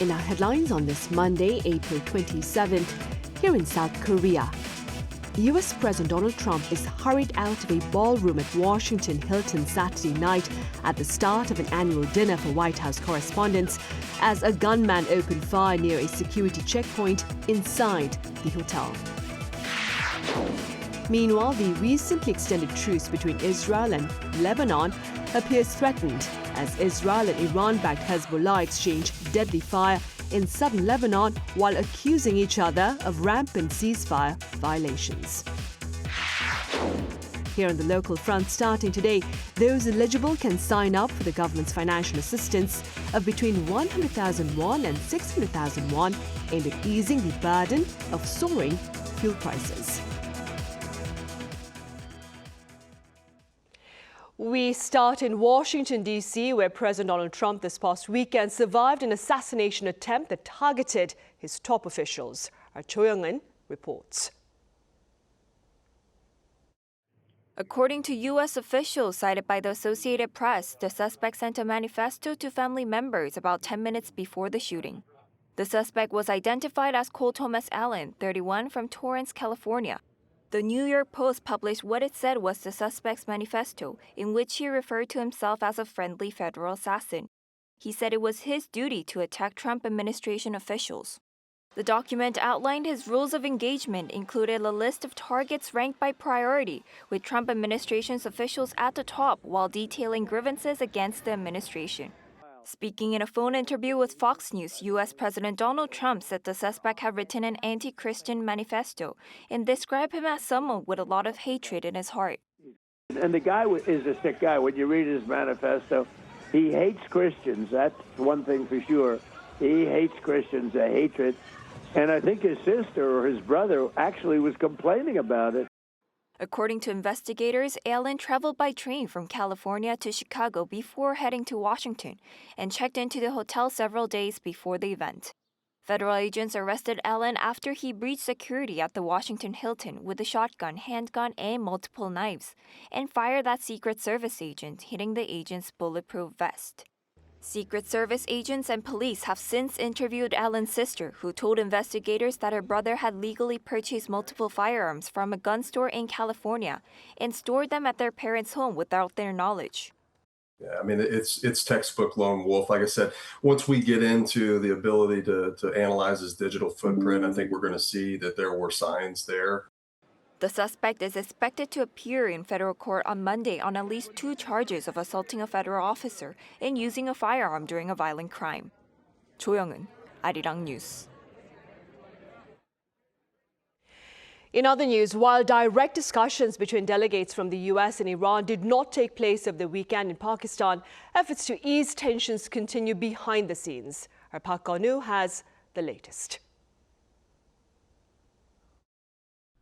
In our headlines on this Monday, April 27th, here in South Korea, U.S. President Donald Trump is hurried out of a ballroom at Washington Hilton Saturday night at the start of an annual dinner for White House correspondents as a gunman opened fire near a security checkpoint inside the hotel. Meanwhile, the recently extended truce between Israel and Lebanon appears threatened as Israel and Iran-backed Hezbollah exchange deadly fire in southern Lebanon while accusing each other of rampant ceasefire violations. Here on the local front, starting today, those eligible can sign up for the government's financial assistance of between 100,000 won and 600,000 won, aimed at easing the burden of soaring fuel prices. We start in Washington, D.C., where President Donald Trump this past weekend survived an assassination attempt that targeted his top officials. Our Cho Young-in reports. According to U.S. officials cited by the Associated Press, the suspect sent a manifesto to family members about 10 minutes before the shooting. The suspect was identified as Cole Thomas Allen, 31, from Torrance, California. The New York Post published what it said was the suspect's manifesto, in which he referred to himself as a friendly federal assassin. He said it was his duty to attack Trump administration officials. The document outlined his rules of engagement, included a list of targets ranked by priority, with Trump administration's officials at the top while detailing grievances against the administration. Speaking in a phone interview with Fox News, U.S. President Donald Trump said the suspect had written an anti-Christian manifesto and described him as someone with a lot of hatred in his heart. And the guy is a sick guy. When you read his manifesto, he hates Christians. That's one thing for sure. He hates Christians, a hatred. And I think his sister or his brother actually was complaining about it. According to investigators, Allen traveled by train from California to Chicago before heading to Washington and checked into the hotel several days before the event. Federal agents arrested Allen after he breached security at the Washington Hilton with a shotgun, handgun, and multiple knives, and fired at Secret Service agent, hitting the agent's bulletproof vest. Secret Service agents and police have since interviewed Allen's sister, who told investigators that her brother had legally purchased multiple firearms from a gun store in California and stored them at their parents' home without their knowledge. Yeah, I mean, it's textbook lone wolf. Like I said, once we get into the ability to analyze his digital footprint, I think we're going to see that there were signs there. The suspect is expected to appear in federal court on Monday on at least 2 charges of assaulting a federal officer and using a firearm during a violent crime. Cho Young-in, Arirang News. In other news, while direct discussions between delegates from the U.S. and Iran did not take place over the weekend in Pakistan, efforts to ease tensions continue behind the scenes. Our Pak Konu has the latest.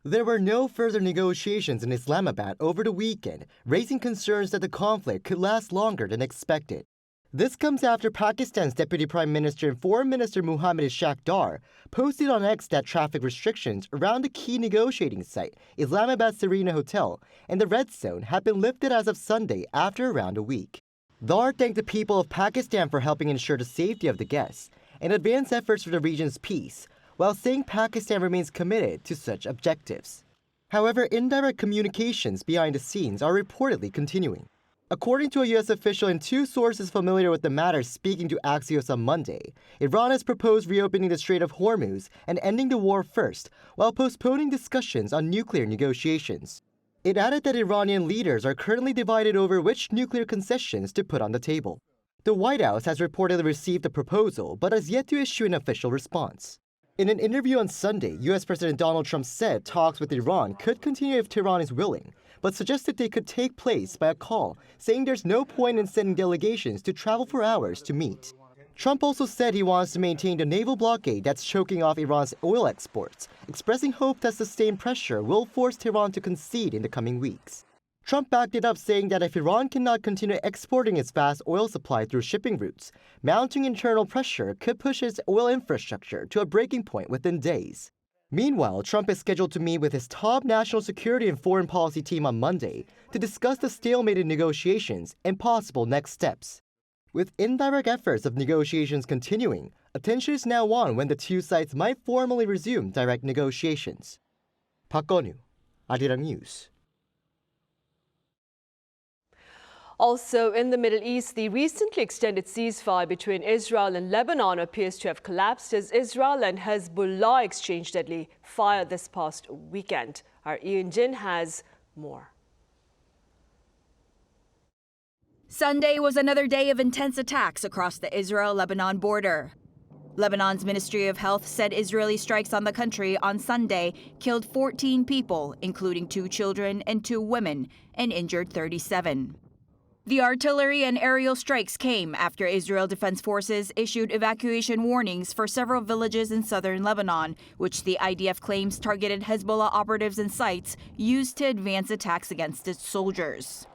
There were no further negotiations in Islamabad over the weekend, raising concerns that the conflict could last longer than expected. This comes after Pakistan's Deputy Prime Minister and Foreign Minister Muhammad Ishaq Dar posted on X that traffic restrictions around the key negotiating site, Islamabad Serena Hotel, and the Red Zone had been lifted as of Sunday after around a week. Dar thanked the people of Pakistan for helping ensure the safety of the guests and advance efforts for the region's peace, while saying Pakistan remains committed to such objectives. However, indirect communications behind the scenes are reportedly continuing. According to a U.S. official and 2 sources familiar with the matter speaking to Axios on Monday, Iran has proposed reopening the Strait of Hormuz and ending the war first, while postponing discussions on nuclear negotiations. It added that Iranian leaders are currently divided over which nuclear concessions to put on the table. The White House has reportedly received the proposal, but has yet to issue an official response. In an interview on Sunday, U.S. President Donald Trump said talks with Iran could continue if Tehran is willing, but suggested they could take place by a call, saying there's no point in sending delegations to travel for hours to meet. Trump also said he wants to maintain the naval blockade that's choking off Iran's oil exports, expressing hope that sustained pressure will force Tehran to concede in the coming weeks. Trump backed it up, saying that if Iran cannot continue exporting its vast oil supply through shipping routes, mounting internal pressure could push its oil infrastructure to a breaking point within days. Meanwhile, Trump is scheduled to meet with his top national security and foreign policy team on Monday to discuss the stalemated negotiations and possible next steps. With indirect efforts of negotiations continuing, attention is now on when the two sides might formally resume direct negotiations. 박건우, Arirang News. Also in the Middle East, the recently extended ceasefire between Israel and Lebanon appears to have collapsed as Israel and Hezbollah exchanged deadly fire this past weekend. Our Ian Jin has more. Sunday was another day of intense attacks across the Israel-Lebanon border. Lebanon's Ministry of Health said Israeli strikes on the country on Sunday killed 14 people, including 2 children and 2 women, and injured 37. The artillery and aerial strikes came after Israel Defense Forces issued evacuation warnings for several villages in southern Lebanon, which the IDF claims targeted Hezbollah operatives and sites used to advance attacks against its soldiers.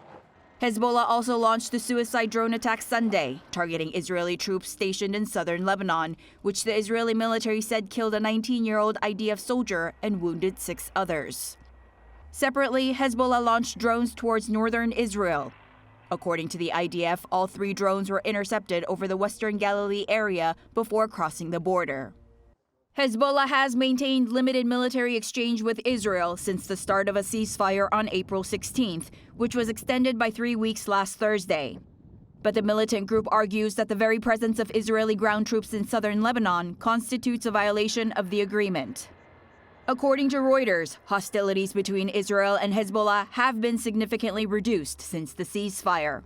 Hezbollah also launched a suicide drone attack Sunday, targeting Israeli troops stationed in southern Lebanon, which the Israeli military said killed a 19-year-old IDF soldier and wounded 6 others. Separately, Hezbollah launched drones towards northern Israel. According to the IDF, all 3 drones were intercepted over the western Galilee area before crossing the border. Hezbollah has maintained limited military exchange with Israel since the start of a ceasefire on April 16th, which was extended by 3 weeks last Thursday. But the militant group argues that the very presence of Israeli ground troops in southern Lebanon constitutes a violation of the agreement. According to Reuters, hostilities between Israel and Hezbollah have been significantly reduced since the ceasefire.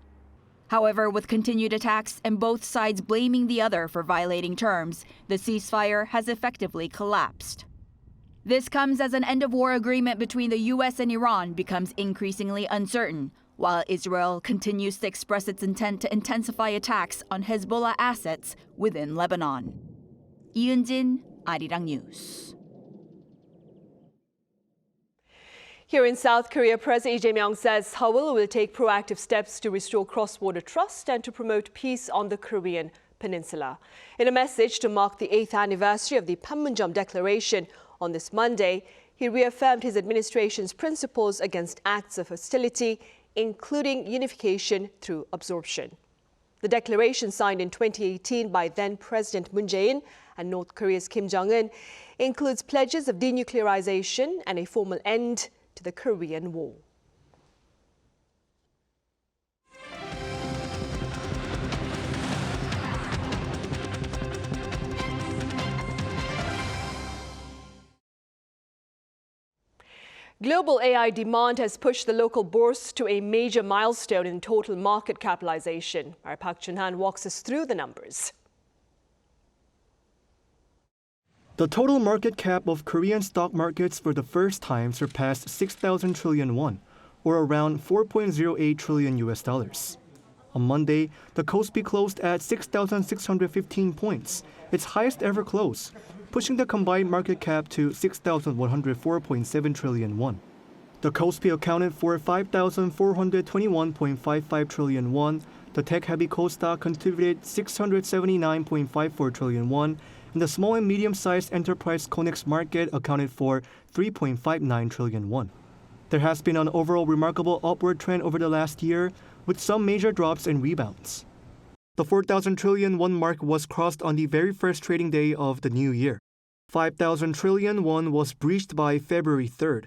However, with continued attacks and both sides blaming the other for violating terms, the ceasefire has effectively collapsed. This comes as an end-of-war agreement between the U.S. and Iran becomes increasingly uncertain, while Israel continues to express its intent to intensify attacks on Hezbollah assets within Lebanon. 이은진, Arirang News. Here in South Korea, President Lee Jae-myung says Seoul will take proactive steps to restore cross-border trust and to promote peace on the Korean peninsula. In a message to mark the 8th anniversary of the Panmunjom Declaration on this Monday, he reaffirmed his administration's principles against acts of hostility, including unification through absorption. The declaration, signed in 2018 by then-President Moon Jae-in and North Korea's Kim Jong-un, includes pledges of denuclearization and a formal end to the Korean War. Global AI demand has pushed the local bourse to a major milestone in total market capitalization. Our Park Chun-han walks us through the numbers. The total market cap of Korean stock markets for the first time surpassed 6,000 trillion won, or around $4.08 trillion. On Monday, the Kospi closed at 6,615 points, its highest ever close, pushing the combined market cap to 6,104.7 trillion won. The Kospi accounted for 5,421.55 trillion won, the tech-heavy Kosdaq contributed 679.54 trillion won, and the small and medium-sized enterprise Konex market accounted for 3.59 trillion won. There has been an overall remarkable upward trend over the last year, with some major drops and rebounds. The 4,000 trillion won mark was crossed on the very first trading day of the new year. 5,000 trillion won was breached by February 3rd.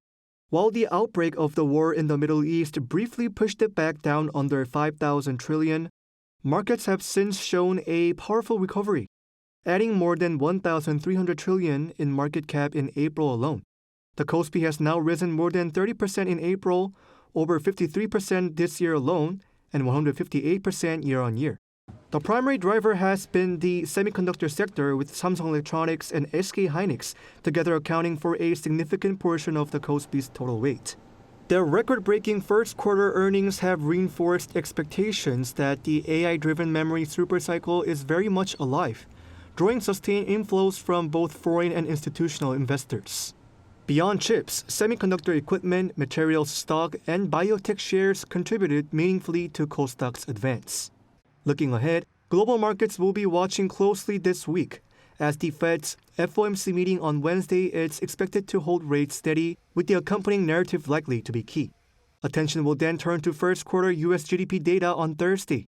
While the outbreak of the war in the Middle East briefly pushed it back down under 5,000 trillion, markets have since shown a powerful recovery, adding more than 1,300 trillion in market cap in April alone. The Kospi has now risen more than 30% in April, over 53% this year alone, and 158% year-on-year. The primary driver has been the semiconductor sector, with Samsung Electronics and SK hynix together accounting for a significant portion of the Kospi's total weight. Their record-breaking first quarter earnings have reinforced expectations that the AI-driven memory supercycle is very much alive, drawing sustained inflows from both foreign and institutional investors. Beyond chips, semiconductor equipment, materials stock, and biotech shares contributed meaningfully to Kosdaq's advance. Looking ahead, global markets will be watching closely this week, as the Fed's FOMC meeting on Wednesday is expected to hold rates steady, with the accompanying narrative likely to be key. Attention will then turn to first quarter U.S. GDP data on Thursday.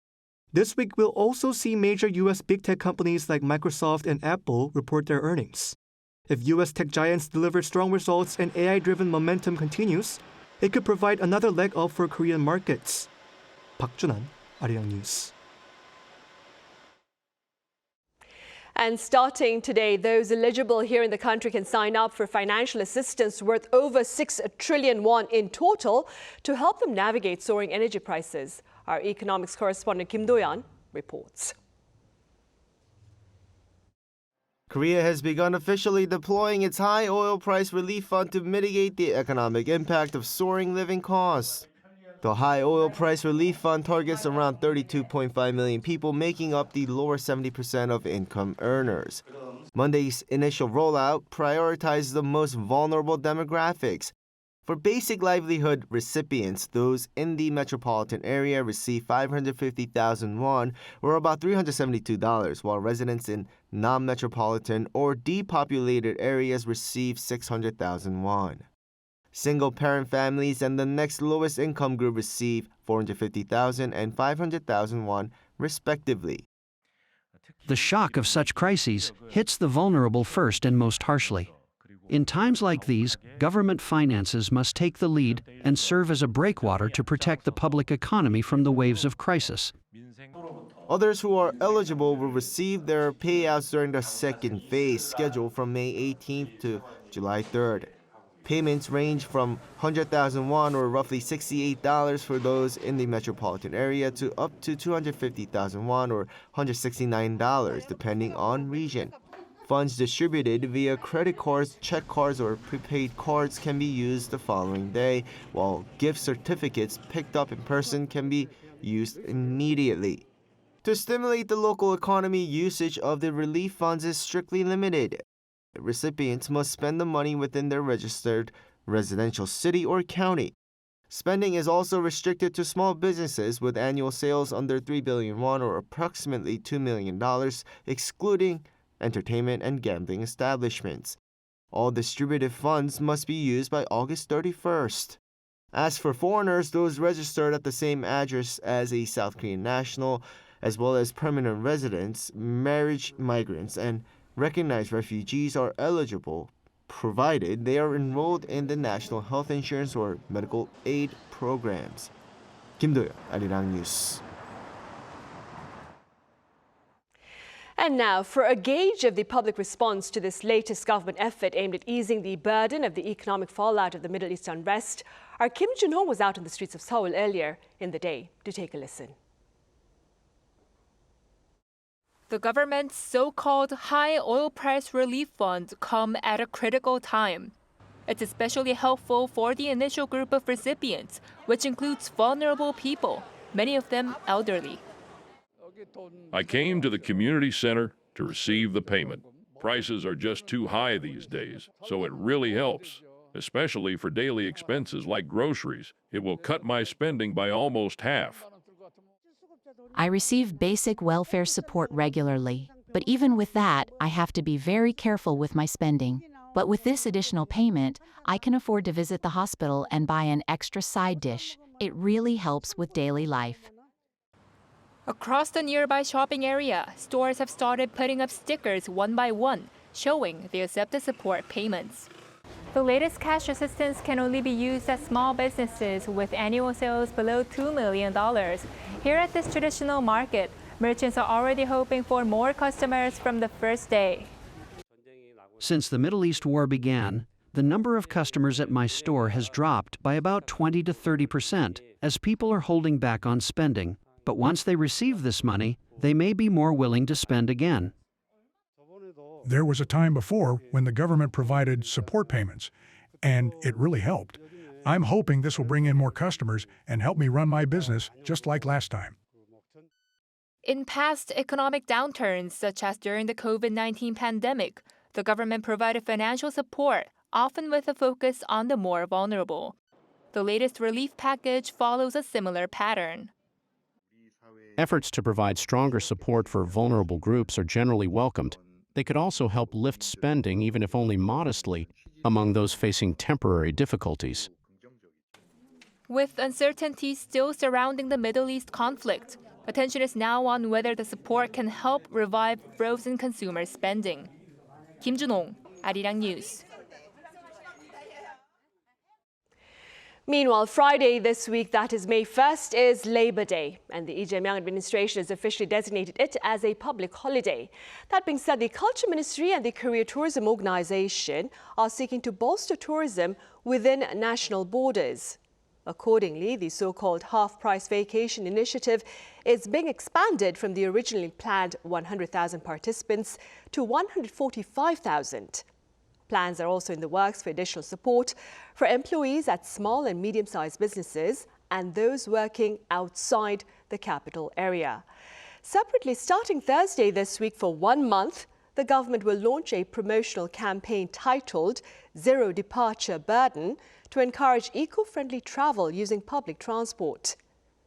This week, we'll also see major U.S. big tech companies like Microsoft and Apple report their earnings. If U.S. tech giants deliver strong results and AI-driven momentum continues, it could provide another leg up for Korean markets. 박준환, Arirang News. And starting today, those eligible here in the country can sign up for financial assistance worth over 6 trillion won in total to help them navigate soaring energy prices. Our economics correspondent Kim Do-yeon reports. Korea has begun officially deploying its high oil price relief fund to mitigate the economic impact of soaring living costs. The high oil price relief fund targets around 32.5 million people, making up the lower 70% of income earners. Monday's initial rollout prioritizes the most vulnerable demographics. For basic livelihood recipients, those in the metropolitan area receive 550,000 won, or about $372, while residents in non-metropolitan or depopulated areas receive 600,000 won. Single-parent families and the next lowest income group receive 450,000 and 500,000 won, respectively. The shock of such crises hits the vulnerable first and most harshly. In times like these, government finances must take the lead and serve as a breakwater to protect the public economy from the waves of crisis. Others who are eligible will receive their payouts during the second phase, scheduled from May 18th to July 3rd. Payments range from 100,000 won, or roughly $68 for those in the metropolitan area, to up to 250,000 won, or $169, depending on region. Funds distributed via credit cards, check cards, or prepaid cards can be used the following day, while gift certificates picked up in person can be used immediately. To stimulate the local economy, usage of the relief funds is strictly limited. Recipients must spend the money within their registered residential city or county. Spending is also restricted to small businesses with annual sales under 3 billion won, or approximately $2 million, excluding entertainment and gambling establishments. All distributed funds must be used by August 31st. As for foreigners, those registered at the same address as a South Korean national, as well as permanent residents, marriage migrants, and recognized refugees are eligible, provided they are enrolled in the National Health Insurance or Medical Aid programs. Kim Do-yeon, Arirang News. And now, for a gauge of the public response to this latest government effort aimed at easing the burden of the economic fallout of the Middle East unrest, our Kim Jun-ho was out on the streets of Seoul earlier in the day. Do take a listen. The government's so-called high oil price relief funds come at a critical time. It's especially helpful for the initial group of recipients, which includes vulnerable people, many of them elderly. I came to the community center to receive the payment. Prices are just too high these days, so it really helps, especially for daily expenses like groceries. It will cut my spending by almost half. I receive basic welfare support regularly, but even with that, I have to be very careful with my spending. But with this additional payment, I can afford to visit the hospital and buy an extra side dish. It really helps with daily life. Across the nearby shopping area, stores have started putting up stickers one by one, showing they accept the support payments. The latest cash assistance can only be used at small businesses with annual sales below $2 million. Here at this traditional market, merchants are already hoping for more customers from the first day. Since the Middle East war began, the number of customers at my store has dropped by about 20 to 30% as people are holding back on spending. But once they receive this money, they may be more willing to spend again. There was a time before when the government provided support payments, and it really helped. I'm hoping this will bring in more customers and help me run my business just like last time. In past economic downturns, such as during the COVID-19 pandemic, the government provided financial support, often with a focus on the more vulnerable. The latest relief package follows a similar pattern. Efforts to provide stronger support for vulnerable groups are generally welcomed. They could also help lift spending, even if only modestly, among those facing temporary difficulties. With uncertainty still surrounding the Middle East conflict, Attention is now on whether the support can help revive frozen consumer spending. Kim Jun-ong, Arirang News. Meanwhile, Friday this week, that is May 1st, is Labor Day, and the Lee Jae-myung administration has officially designated it as a public holiday. That being said, the Culture Ministry and the Korea Tourism Organization are seeking to bolster tourism within national borders. Accordingly, the so-called half-price vacation initiative is being expanded from the originally planned 100,000 participants to 145,000. Plans are also in the works for additional support for employees at small and medium-sized businesses and those working outside the capital area. Separately, starting Thursday this week for 1 month, the government will launch a promotional campaign titled Zero Departure Burden to encourage eco-friendly travel using public transport.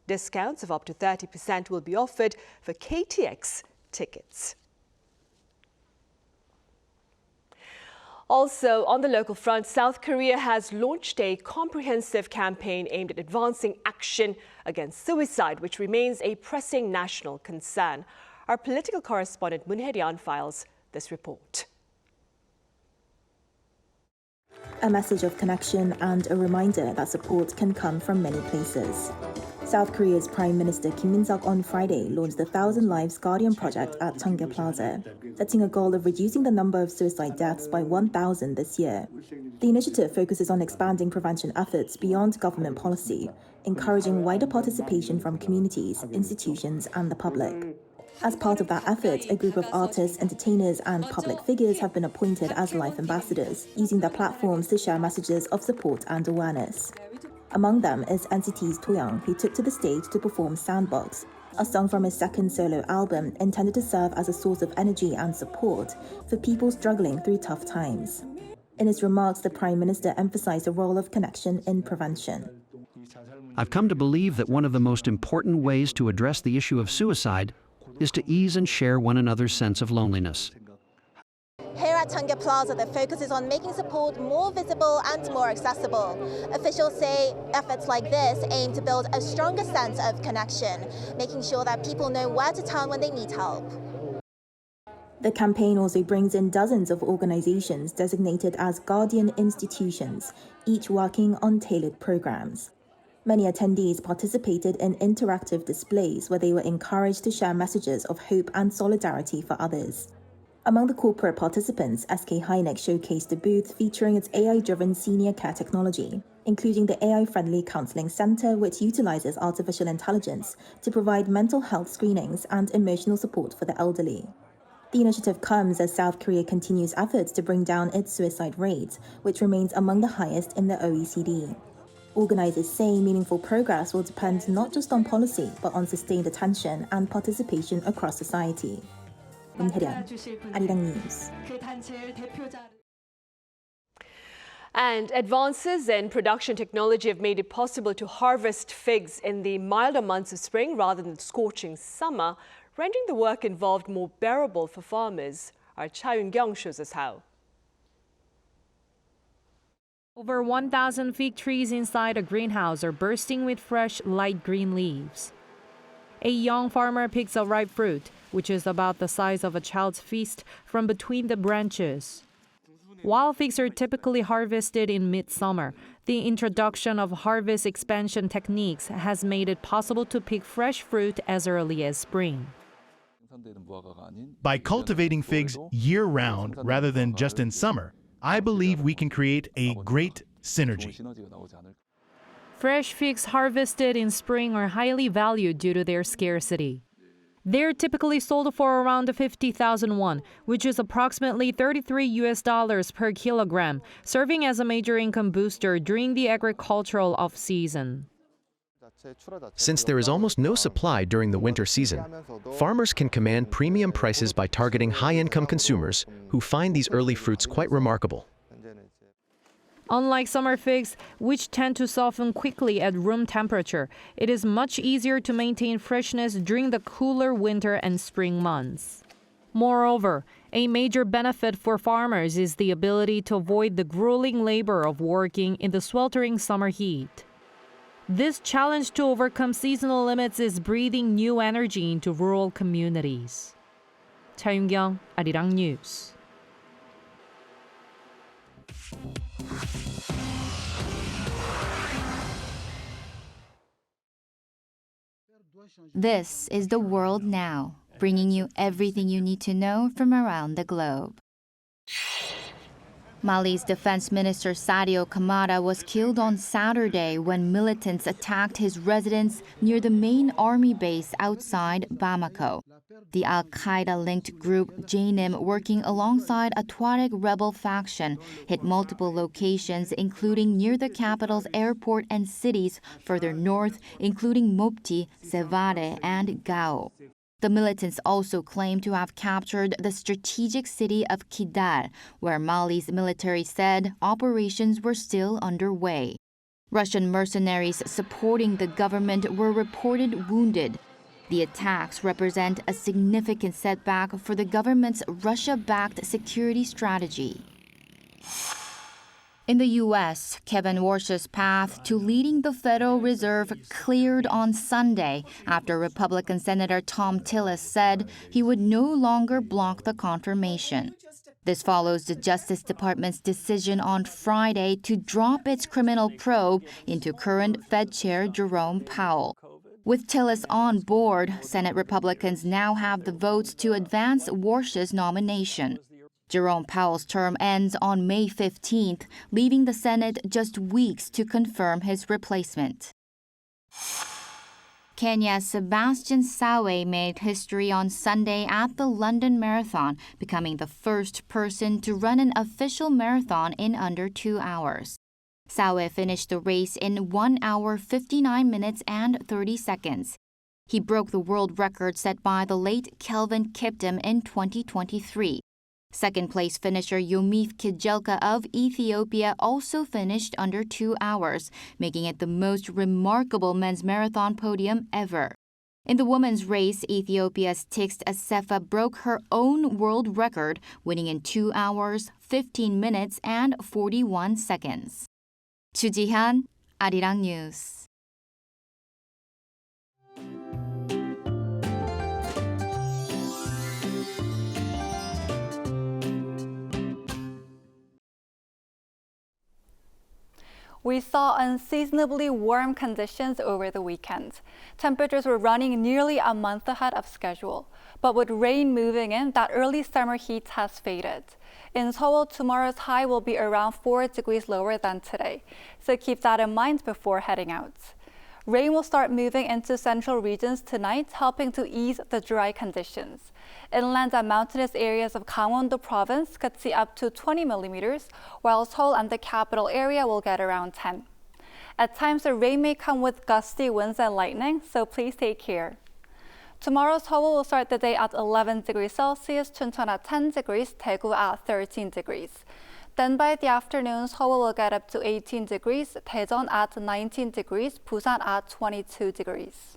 Discounts of up to 30% will be offered for KTX tickets. Also, on the local front, South Korea has launched a comprehensive campaign aimed at advancing action against suicide, which remains a pressing national concern. Our political correspondent Moon Hae-ryan files this report. A message of connection and a reminder that support can come from many places. South Korea's Prime Minister Kim Min-seok on Friday launched the 1,000 Lives Guardian project at Cheonggye Plaza, setting a goal of reducing the number of suicide deaths by 1,000 this year. The initiative focuses on expanding prevention efforts beyond government policy, encouraging wider participation from communities, institutions, and the public. As part of that effort, a group of artists, entertainers, and public figures have been appointed as life ambassadors, using their platforms to share messages of support and awareness. Among them is NCT's To-young, who took to the stage to perform Sandbox, a song from his second solo album intended to serve as a source of energy and support for people struggling through tough times. In his remarks, the Prime Minister emphasized the role of connection in prevention. I've come to believe that one of the most important ways to address the issue of suicide is to ease and share one another's sense of loneliness. Here at Cheonggye Plaza, the focus is on making support more visible and more accessible. Officials say efforts like this aim to build a stronger sense of connection, making sure that people know where to turn when they need help. The campaign also brings in dozens of organizations designated as guardian institutions, each working on tailored programs. Many attendees participated in interactive displays where they were encouraged to share messages of hope and solidarity for others. Among the corporate participants, SK hynix showcased a booth featuring its AI-driven senior care technology, including the AI-friendly counseling center, which utilizes artificial intelligence to provide mental health screenings and emotional support for the elderly. The initiative comes as South Korea continues efforts to bring down its suicide rate, which remains among the highest in the OECD. Organizers say meaningful progress will depend not just on policy, but on sustained attention and participation across society. Moon Hae-ryan, Arirang News. And advances in production technology have made it possible to harvest figs in the milder months of spring rather than scorching summer, rendering the work involved more bearable for farmers. Our Cha Yun-kyung shows us how. Over 1,000 fig trees inside a greenhouse are bursting with fresh, light green leaves. A young farmer picks a ripe fruit, which is about the size of a child's fist, from between the branches. While figs are typically harvested in midsummer, the introduction of harvest expansion techniques has made it possible to pick fresh fruit as early as spring. By cultivating figs year-round rather than just in summer, I believe we can create a great synergy. Fresh figs harvested in spring are highly valued due to their scarcity. They're typically sold for around 50,000 won, which is approximately $33 per kilogram, serving as a major income booster during the agricultural off-season. Since there is almost no supply during the winter season, farmers can command premium prices by targeting high-income consumers who find these early fruits quite remarkable. Unlike summer figs, which tend to soften quickly at room temperature, it is much easier to maintain freshness during the cooler winter and spring months. Moreover, a major benefit for farmers is the ability to avoid the grueling labor of working in the sweltering summer heat. This challenge to overcome seasonal limits is breathing new energy into rural communities. Cha Yoon-kyung, Arirang News. This is The World Now, bringing you everything you need to know from around the globe. Mali's Defense Minister Sadio Kamara was killed on Saturday when militants attacked his residence near the main army base outside Bamako. The al-Qaeda-linked group Jainim, working alongside a Tuareg rebel faction, hit multiple locations, including near the capital's airport and cities further north, including Mopti, Sevare, and Gao. The militants also claim to have captured the strategic city of Kidal, where Mali's military said operations were still underway. Russian mercenaries supporting the government were reported wounded. The attacks represent a significant setback for the government's Russia-backed security strategy. In the U.S., Kevin Warsh's path to leading the Federal Reserve cleared on Sunday after Republican Senator Thom Tillis said he would no longer block the confirmation. This follows the Justice Department's decision on Friday to drop its criminal probe into current Fed Chair Jerome Powell. With Tillis on board, Senate Republicans now have the votes to advance Warsh's nomination. Jerome Powell's term ends on May 15th, leaving the Senate just weeks to confirm his replacement. Kenya's Sabastian Sawe made history on Sunday at the London Marathon, becoming the first person to run an official marathon in under 2 hours. Sawe finished the race in 1 hour, 59 minutes and 30 seconds. He broke the world record set by the late Kelvin Kiptum in 2023. Second-place finisher Yomif Kijelka of Ethiopia also finished under 2 hours, making it the most remarkable men's marathon podium ever. In the women's race, Ethiopia's Tigst Assefa broke her own world record, winning in 2 hours, 15 minutes, and 41 seconds. Chu Ji-han, Arirang News. We saw unseasonably warm conditions over the weekend. Temperatures were running nearly a month ahead of schedule. But with rain moving in, that early summer heat has faded. In Seoul, tomorrow's high will be around 4 degrees lower than today. So keep that in mind before heading out. Rain will start moving into central regions tonight, helping to ease the dry conditions. Inland and mountainous areas of Gangwon-do province could see up to 20 millimeters, while Seoul and the capital area will get around 10. At times, the rain may come with gusty winds and lightning, so please take care. Tomorrow, Seoul will start the day at 11 degrees Celsius, Chuncheon at 10 degrees, Daegu at 13 degrees. Then by the afternoon, Seoul will get up to 18 degrees, Daejeon at 19 degrees, Busan at 22 degrees.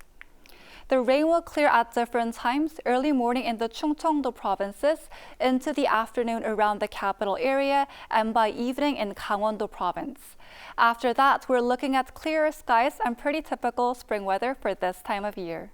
The rain will clear at different times, early morning in the Chungcheong-do provinces, into the afternoon around the capital area, and by evening in Gangwon-do province. After that, we're looking at clearer skies and pretty typical spring weather for this time of year.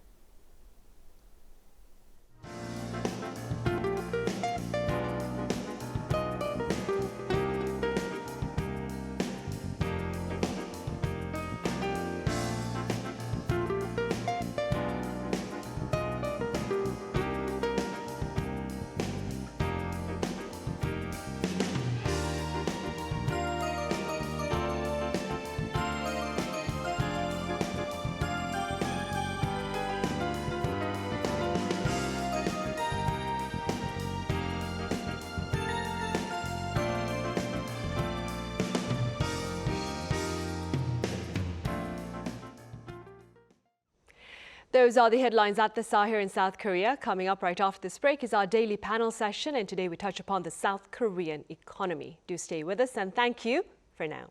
Those are the headlines at this hour here in South Korea. Coming up right after this break is our daily panel session, and today we touch upon the South Korean economy. Do stay with us, and thank you for now.